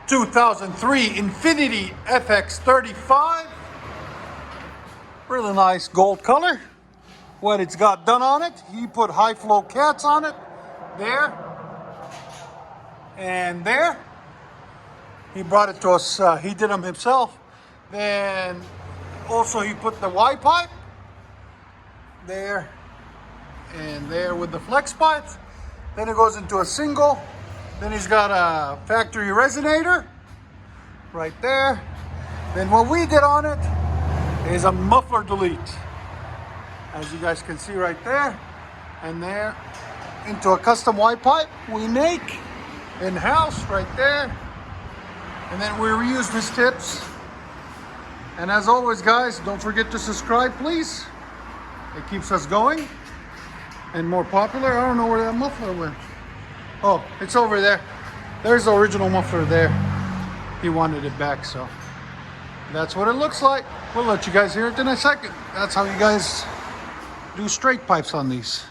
2003 INFINITI FX35. Really nice gold color. What it's got done on it, he put high flow cats on it. There. And there. He brought it to us, he did them himself. Then also he put the Y pipe. There. And there with the flex pipes. Then it goes into a single. Then he's got a factory resonator right there. Then what we did on it is a muffler delete, as you guys can see right there and there, into a custom Y pipe we make in-house right there. And then we reuse his tips. And as always, guys, don't forget to subscribe, please. It keeps us going and more popular. I don't know where that muffler went. Oh, it's over there. There's the original muffler there. He wanted it back, so that's what it looks like. We'll let you guys hear it in a second. That's how you guys do straight pipes on these.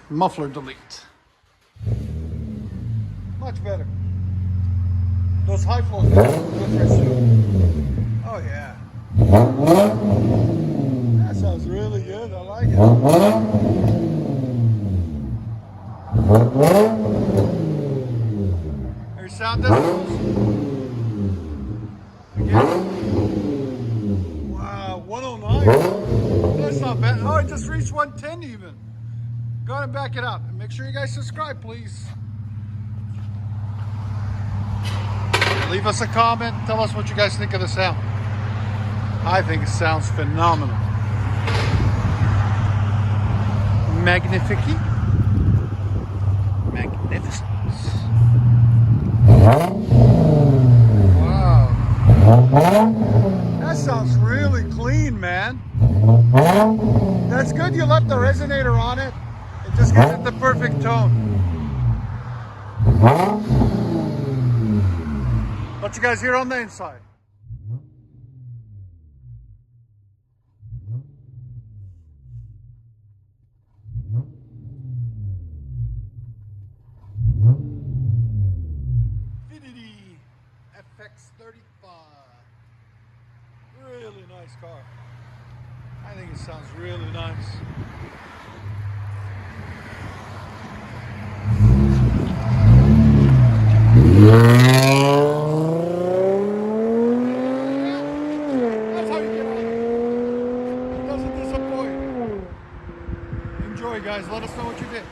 Muffler delete. Much better. Those high flows. Oh yeah. That sounds really good. I like it. There's sound demos. Again. Wow, 109. That's not bad. Oh, I just reached 110 even. Go ahead and back it up. And make sure you guys subscribe, please. Leave us a comment. Tell us what you guys think of the sound. I think it sounds phenomenal. Magnifique. Magnificent. Wow. That sounds really clean, man. That's good you left the resonator on it. It just gives it the perfect tone. What you guys hear on the inside? INFINITI FX35. Really nice car. I think it sounds really nice. That's how you get on it. It doesn't disappoint. Enjoy, guys. Let us know what you did.